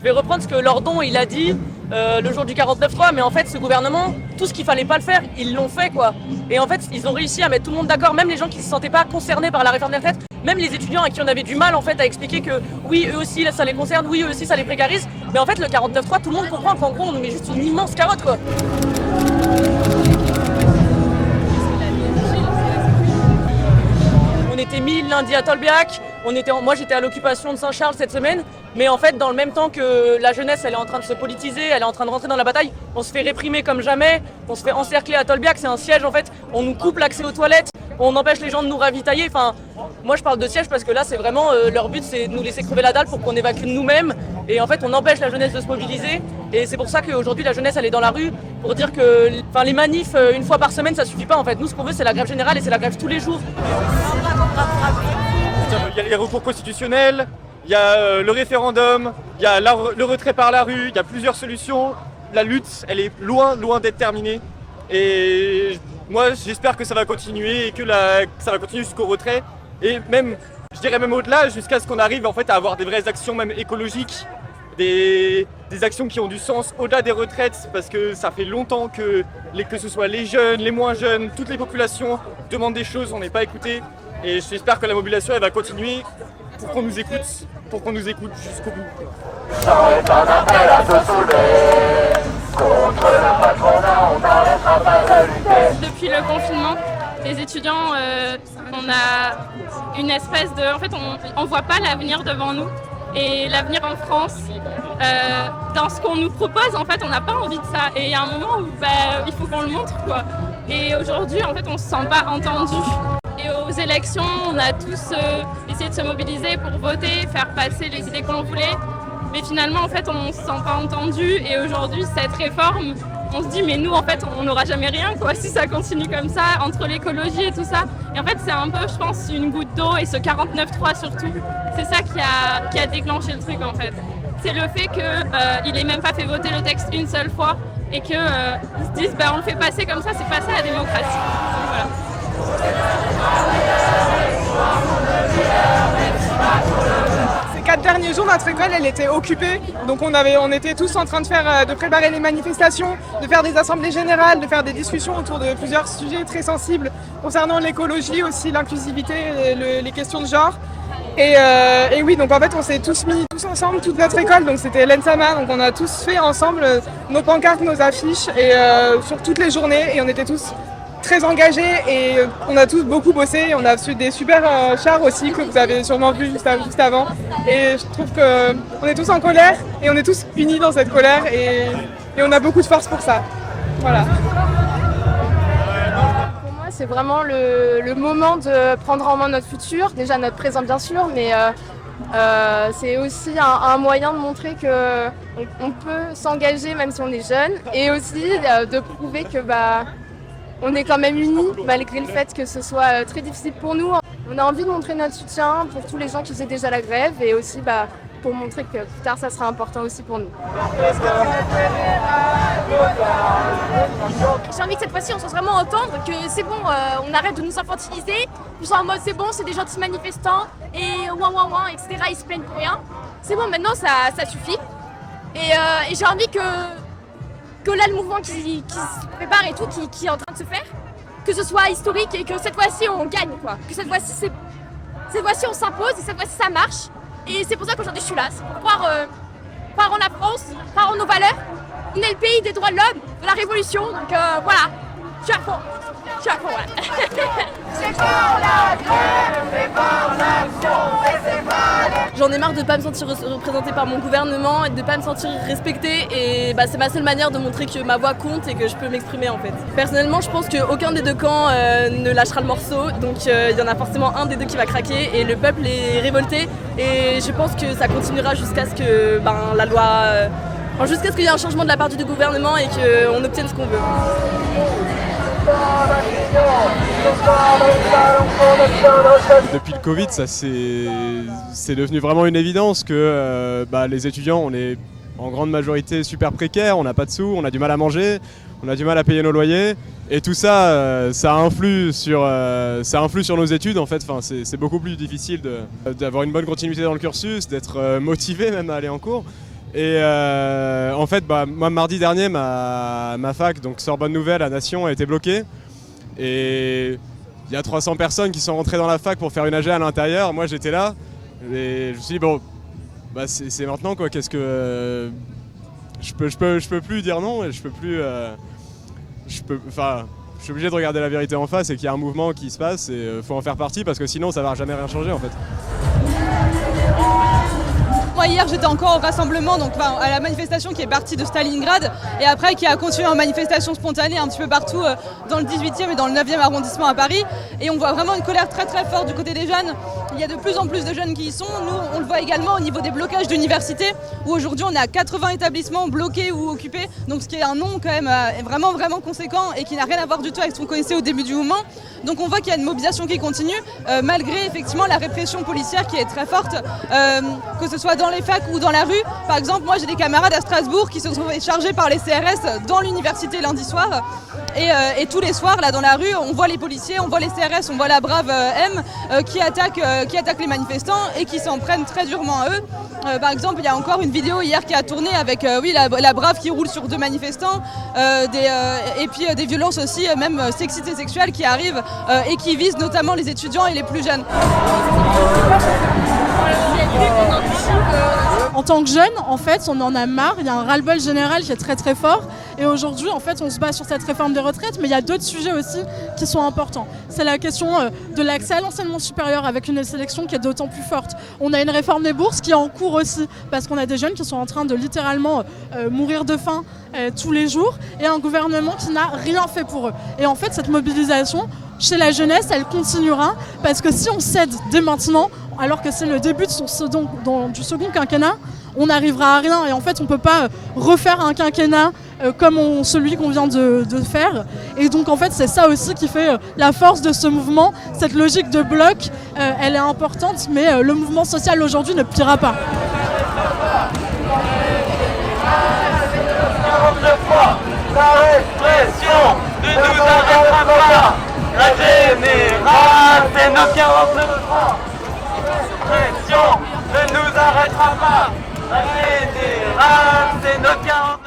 Je vais reprendre ce que Lordon il a dit le jour du 49.3, mais en fait ce gouvernement, tout ce qu'il fallait pas le faire, ils l'ont fait quoi. Et en fait ils ont réussi à mettre tout le monde d'accord, même les gens qui se sentaient pas concernés par la réforme des retraites, même les étudiants à qui on avait du mal en fait à expliquer que oui eux aussi ça les concerne, oui eux aussi ça les précarise. Mais en fait le 49.3, tout le monde comprend qu'en gros on nous met juste une immense carotte quoi. On était 1000 lundi à Tolbiac, moi j'étais à l'occupation de Saint-Charles cette semaine, mais en fait dans le même temps que la jeunesse elle est en train de se politiser, elle est en train de rentrer dans la bataille, on se fait réprimer comme jamais, on se fait encercler à Tolbiac, c'est un siège en fait, on nous coupe l'accès aux toilettes, on empêche les gens de nous ravitailler, enfin moi je parle de siège parce que là c'est vraiment leur but c'est de nous laisser crever la dalle pour qu'on évacue nous-mêmes et en fait on empêche la jeunesse de se mobiliser et c'est pour ça qu'aujourd'hui la jeunesse elle est dans la rue pour dire que les manifs une fois par semaine ça suffit pas en fait, nous ce qu'on veut c'est la grève générale et c'est la grève tous les jours. Il y a les recours constitutionnels, il y a le référendum, il y a le retrait par la rue, il y a plusieurs solutions. La lutte, elle est loin d'être terminée. Et moi, j'espère que ça va continuer et que ça va continuer jusqu'au retrait. Et même, je dirais même au-delà, jusqu'à ce qu'on arrive en fait à avoir des vraies actions même écologiques, des actions qui ont du sens au-delà des retraites, parce que ça fait longtemps que ce soit les jeunes, les moins jeunes, toutes les populations demandent des choses, on n'est pas écoutés. Et j'espère que la mobilisation elle va continuer pour qu'on nous écoute jusqu'au bout. Depuis le confinement, les étudiants, on a une espèce de... En fait, on voit pas l'avenir devant nous. Et l'avenir en France, dans ce qu'on nous propose, en fait, on n'a pas envie de ça. Et il y a un moment où il faut qu'on le montre, quoi. Et aujourd'hui, en fait, on se sent pas entendu. Et aux élections, on a tous essayé de se mobiliser pour voter, faire passer les idées qu'on voulait. Mais finalement, en fait, on ne se sent pas entendu. Et aujourd'hui, cette réforme, on se dit, mais nous, en fait, on n'aura jamais rien, quoi, si ça continue comme ça, entre l'écologie et tout ça. Et en fait, c'est un peu, je pense, une goutte d'eau, et ce 49.3 surtout, c'est ça qui a déclenché le truc, en fait. C'est le fait qu'il n'ait même pas fait voter le texte une seule fois, et qu'ils se disent, on le fait passer comme ça, c'est pas ça la démocratie. Donc, voilà. Ces 4 derniers jours, notre école elle était occupée, donc on était tous en train de préparer les manifestations, de faire des assemblées générales, de faire des discussions autour de plusieurs sujets très sensibles concernant l'écologie, aussi l'inclusivité, les questions de genre. Et oui, donc en fait on s'est tous mis ensemble, toute notre école, donc c'était l'ENSAMA, donc on a tous fait ensemble nos pancartes, nos affiches et sur toutes les journées et on était tous très engagés et on a tous beaucoup bossé. On a reçu des super chars aussi que vous avez sûrement vu juste avant. Et je trouve qu'on est tous en colère et on est tous unis dans cette colère et on a beaucoup de force pour ça. Voilà. Pour moi, c'est vraiment le moment de prendre en main notre futur, déjà notre présent bien sûr, mais c'est aussi un moyen de montrer qu'on peut s'engager même si on est jeune et aussi de prouver que on est quand même unis, malgré le fait que ce soit très difficile pour nous. On a envie de montrer notre soutien pour tous les gens qui faisaient déjà la grève et aussi pour montrer que plus tard ça sera important aussi pour nous. J'ai envie que cette fois-ci on se fasse vraiment entendre, que c'est bon, on arrête de nous infantiliser, nous sommes en mode c'est bon, c'est des gentils manifestants et ouin, etc. Ils se plaignent pour rien. C'est bon, maintenant ça suffit. Et j'ai envie que là le mouvement qui se prépare et tout, qui est en train de se faire, que ce soit historique et que cette fois-ci on gagne quoi. Que cette fois-ci on s'impose et cette fois-ci ça marche. Et c'est pour ça qu'aujourd'hui je suis là, c'est pour croire en la France, croire en nos valeurs. On est le pays des droits de l'homme, de la révolution, donc voilà, je suis à fond, voilà. C'est pas la grève, c'est pas l'action, et c'est pas... J'en ai marre de ne pas me sentir représentée par mon gouvernement et de ne pas me sentir respectée et c'est ma seule manière de montrer que ma voix compte et que je peux m'exprimer en fait. Personnellement je pense qu'aucun des deux camps ne lâchera le morceau, donc il y en a forcément un des deux qui va craquer et le peuple est révolté et je pense que ça continuera jusqu'à ce que la loi... jusqu'à ce qu'il y ait un changement de la part du gouvernement et qu'on obtienne ce qu'on veut. Depuis le Covid, c'est devenu vraiment une évidence que les étudiants, on est en grande majorité super précaires, on n'a pas de sous, on a du mal à manger, on a du mal à payer nos loyers. Et tout ça, ça influe sur nos études en fait. Enfin, c'est beaucoup plus difficile d'avoir une bonne continuité dans le cursus, d'être motivé même à aller en cours. Et en fait, moi mardi dernier, ma fac, donc Sorbonne Nouvelle à Nation, a été bloquée. Et il y a 300 personnes qui sont rentrées dans la fac pour faire une AG à l'intérieur. Moi j'étais là et je me suis dit bon, c'est maintenant quoi. Qu'est-ce que je peux plus dire non et je peux plus. Je suis obligé de regarder la vérité en face et qu'il y a un mouvement qui se passe et faut en faire partie parce que sinon ça va jamais rien changer en fait. Moi hier j'étais encore au rassemblement, donc à la manifestation qui est partie de Stalingrad et après qui a continué en manifestation spontanée un petit peu partout dans le 18e et dans le 9e arrondissement à Paris. Et on voit vraiment une colère très très forte du côté des jeunes. Il y a de plus en plus de jeunes qui y sont. Nous on le voit également au niveau des blocages d'universités où aujourd'hui on a 80 établissements bloqués ou occupés, donc ce qui est un nombre quand même vraiment vraiment conséquent et qui n'a rien à voir du tout avec ce qu'on connaissait au début du mouvement. Donc on voit qu'il y a une mobilisation qui continue malgré effectivement la répression policière qui est très forte, que ce soit dans les facs ou dans la rue. Par exemple, moi j'ai des camarades à Strasbourg qui se sont chargés par les CRS dans l'université lundi soir. Et tous les soirs, là dans la rue, on voit les policiers, on voit les CRS, on voit la Brave M qui attaque les manifestants et qui s'en prennent très durement à eux. Par exemple, il y a encore une vidéo hier qui a tourné avec la Brave qui roule sur 2 manifestants et puis des violences aussi, même sexistes et sexuelles qui arrivent et qui visent notamment les étudiants et les plus jeunes. En tant que jeune, en fait, on en a marre, il y a un ras-le-bol général qui est très très fort et aujourd'hui, en fait, on se bat sur cette réforme des retraites, mais il y a d'autres sujets aussi qui sont importants. C'est la question de l'accès à l'enseignement supérieur avec une sélection qui est d'autant plus forte. On a une réforme des bourses qui est en cours aussi parce qu'on a des jeunes qui sont en train de littéralement mourir de faim tous les jours et un gouvernement qui n'a rien fait pour eux. Et en fait, cette mobilisation chez la jeunesse, elle continuera parce que si on cède dès maintenant, alors que c'est le début du second quinquennat, on n'arrivera à rien et en fait on ne peut pas refaire un quinquennat comme celui qu'on vient de faire. Et donc en fait c'est ça aussi qui fait la force de ce mouvement, cette logique de bloc, elle est importante mais le mouvement social aujourd'hui ne pliera pas. La répression ne nous arrêtera pas. La générale, c'est nos 49 La répression ne nous arrêtera pas. La générale, c'est nos 49